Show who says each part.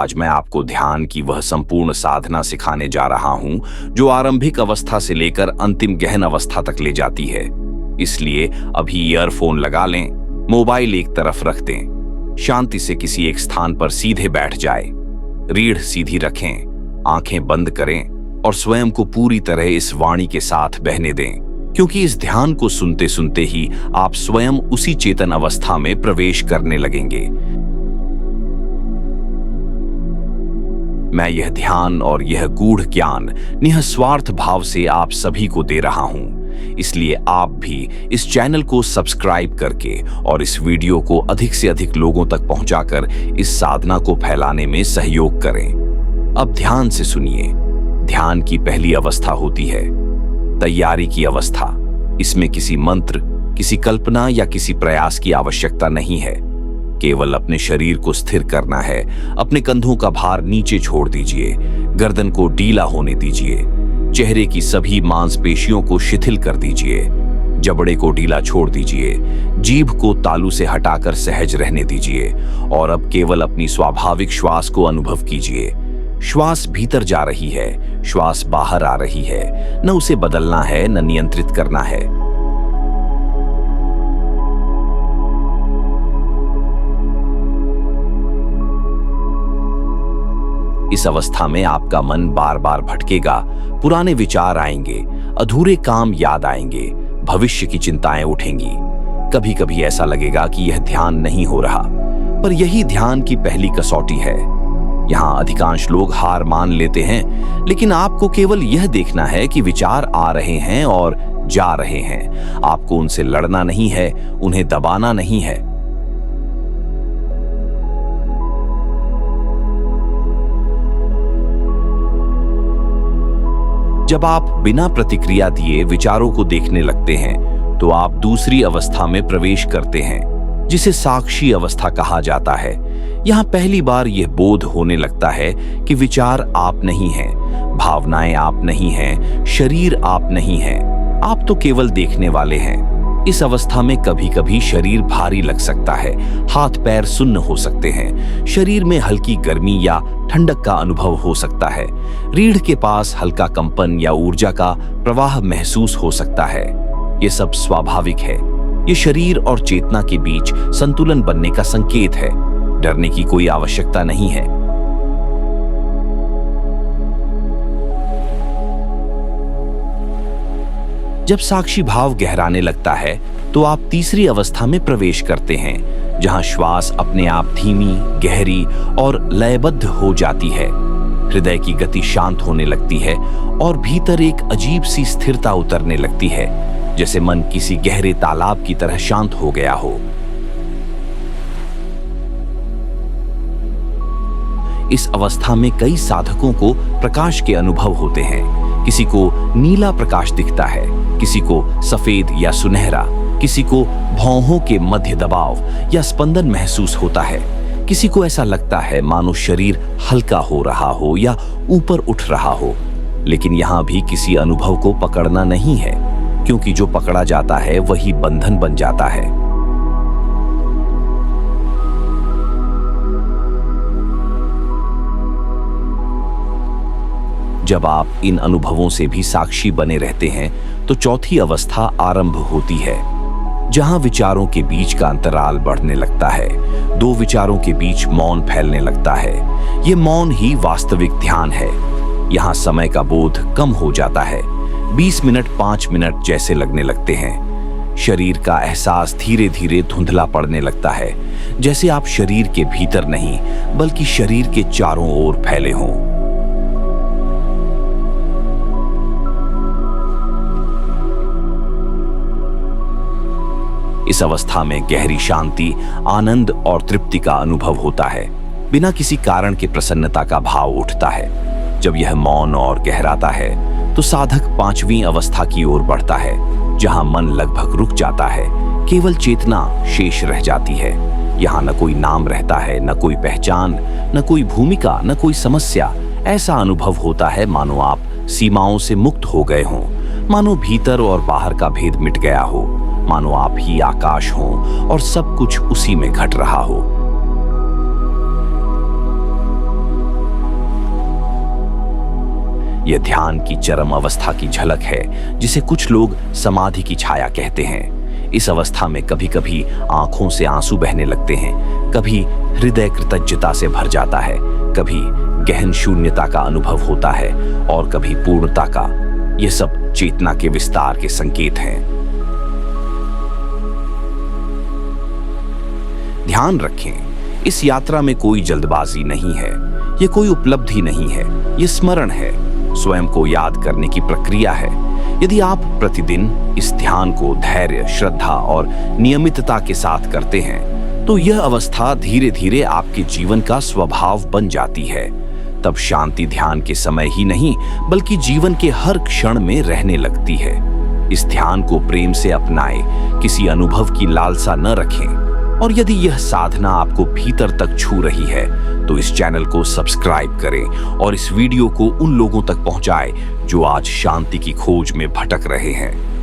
Speaker 1: आज मैं आपको ध्यान की वह संपूर्ण साधना सिखाने जा रहा हूं जो आरंभिक अवस्था से लेकर अंतिम गहन अवस्था तक ले जाती है। इसलिए अभी ईयरफोन लगा लें, मोबाइल एक तरफ रख दें, शांति से किसी एक स्थान पर सीधे बैठ जाए, रीढ़ सीधी रखें, आंखें बंद करें और स्वयं को पूरी तरह इस वाणी के साथ बहने दें, क्योंकि इस ध्यान को सुनते सुनते ही आप स्वयं उसी चेतन अवस्था में प्रवेश करने लगेंगे। मैं यह ध्यान और यह गूढ़ ज्ञान निस्वार्थ भाव से आप सभी को दे रहा हूं, इसलिए आप भी इस चैनल को सब्सक्राइब करके और इस वीडियो को अधिक से अधिक लोगों तक पहुंचाकर इस साधना को फैलाने में सहयोग करें। अब ध्यान से सुनिए। ध्यान की पहली अवस्था होती है तैयारी की अवस्था। इसमें किसी मंत्र, किसी कल्पना या किसी प्रयास की आवश्यकता नहीं है। केवल अपने शरीर को स्थिर करना है। अपने कंधों का भार नीचे छोड़ दीजिए, गर्दन को ढीला होने दीजिए, चेहरे की सभी मांसपेशियों को शिथिल कर दीजिए, जबड़े को ढीला छोड़ दीजिए, जीभ को तालू से हटाकर सहज रहने दीजिए और अब केवल अपनी स्वाभाविक श्वास को अनुभव कीजिए। श्वास भीतर जा रही है, श्वास बाहर आ रही है। न उसे बदलना है, न नियंत्रित करना है। इस अवस्था में आपका मन बार बार भटकेगा, पुराने विचार आएंगे, अधूरे काम याद आएंगे, भविष्य की चिंताएं उठेंगी। कभी कभी ऐसा लगेगा कि यह ध्यान नहीं हो रहा, पर यही ध्यान की पहली कसौटी है। यहाँ अधिकांश लोग हार मान लेते हैं, लेकिन आपको केवल यह देखना है कि विचार आ रहे हैं और जा रहे हैं। आपको उनसे लड़ना नहीं है, उन्हें दबाना नहीं है। जब आप बिना प्रतिक्रिया दिए विचारों को देखने लगते हैं, तो आप दूसरी अवस्था में प्रवेश करते हैं, जिसे साक्षी अवस्था कहा जाता है। यहाँ पहली बार यह बोध होने लगता है कि विचार आप नहीं हैं, भावनाएं आप नहीं हैं, शरीर आप नहीं हैं, आप तो केवल देखने वाले हैं। इस अवस्था में कभी कभी शरीर भारी लग सकता है, हाथ पैर सुन्न हो सकते हैं, शरीर में हल्की गर्मी या ठंडक का अनुभव हो सकता है, रीढ़ के पास हल्का कंपन या ऊर्जा का प्रवाह महसूस हो सकता है। ये सब स्वाभाविक है। ये शरीर और चेतना के बीच संतुलन बनने का संकेत है। डरने की कोई आवश्यकता नहीं है। जब साक्षी भाव गहराने लगता है, तो आप तीसरी अवस्था में प्रवेश करते हैं, जहां श्वास अपने आप धीमी, गहरी और लयबद्ध हो जाती है। हृदय की गति शांत होने लगती है और भीतर एक अजीब सी स्थिरता उतरने लगती है, जैसे मन किसी गहरे तालाब की तरह शांत हो गया हो। इस अवस्था में कई साधकों को प्रकाश के अनुभव होते हैं। किसी को नीला प्रकाश दिखता है, किसी को सफेद या सुनहरा, किसी को भौहों के मध्य दबाव या स्पंदन महसूस होता है। किसी को ऐसा लगता है मानो शरीर हल्का हो रहा हो या ऊपर उठ रहा हो। लेकिन यहाँ भी किसी अनुभव को पकड़ना नहीं है, क्योंकि जो पकड़ा जाता है वही बंधन बन जाता है। जब आप इन अनुभवों से भी साक्षी बने रहते हैं, तो चौथी अवस्था आरंभ होती है, जहां विचारों के बीच का अंतराल बढ़ने लगता है। दो विचारों के बीच मौन फैलने लगता है। यह मौन ही वास्तविक ध्यान है। यहाँ समय का बोध कम हो जाता है। 20 मिनट 5 मिनट जैसे लगने लगते हैं। शरीर का एहसास धीरे धीरे धुंधला पड़ने लगता है, जैसे आप शरीर के भीतर नहीं, बल्कि शरीर के चारों ओर फैले हों। इस अवस्था में गहरी शांति, आनंद और तृप्ति का अनुभव होता है। बिना किसी कारण के प्रसन्नता का भाव उठता है। जब यह मौन और गहराता है, तो साधक 5वीं अवस्था की ओर बढ़ता है, जहां मन लगभग रुक जाता है। केवल चेतना शेष रह जाती है। यहाँ न कोई नाम रहता है, न कोई पहचान, न कोई भूमिका, न कोई समस्या। ऐसा अनुभव होता है मानो आप सीमाओं से मुक्त हो गए हों, मानो भीतर और बाहर का भेद मिट गया हो, मानो आप ही आकाश हो और सब कुछ उसी में घट रहा हो। यह ध्यान की चरम अवस्था की झलक है, जिसे कुछ लोग समाधि की छाया कहते हैं। इस अवस्था में कभी कभी आंखों से आंसू बहने लगते हैं, कभी हृदय कृतज्ञता से भर जाता है, कभी गहन शून्यता का अनुभव होता है और कभी पूर्णता का। यह सब चेतना के विस्तार के संकेत हैं। ध्यान रखें, इस यात्रा में कोई जल्दबाजी नहीं है, यह कोई उपलब्धि नहीं है, यह स्मरण है, स्वयं को याद करने की प्रक्रिया है। यदि आप प्रतिदिन इस ध्यान को धैर्य, श्रद्धा और नियमितता के साथ करते हैं, तो यह अवस्था धीरे धीरे आपके जीवन का स्वभाव बन जाती है। तब शांति ध्यान के समय ही नहीं, बल्कि जीवन के हर क्षण में रहने लगती है। इस ध्यान को प्रेम से अपनाएं, किसी अनुभव की लालसा न रखें। और यदि यह साधना आपको भीतर तक छू रही है, तो इस चैनल को सब्सक्राइब करें और इस वीडियो को उन लोगों तक पहुंचाएं जो आज शांति की खोज में भटक रहे हैं।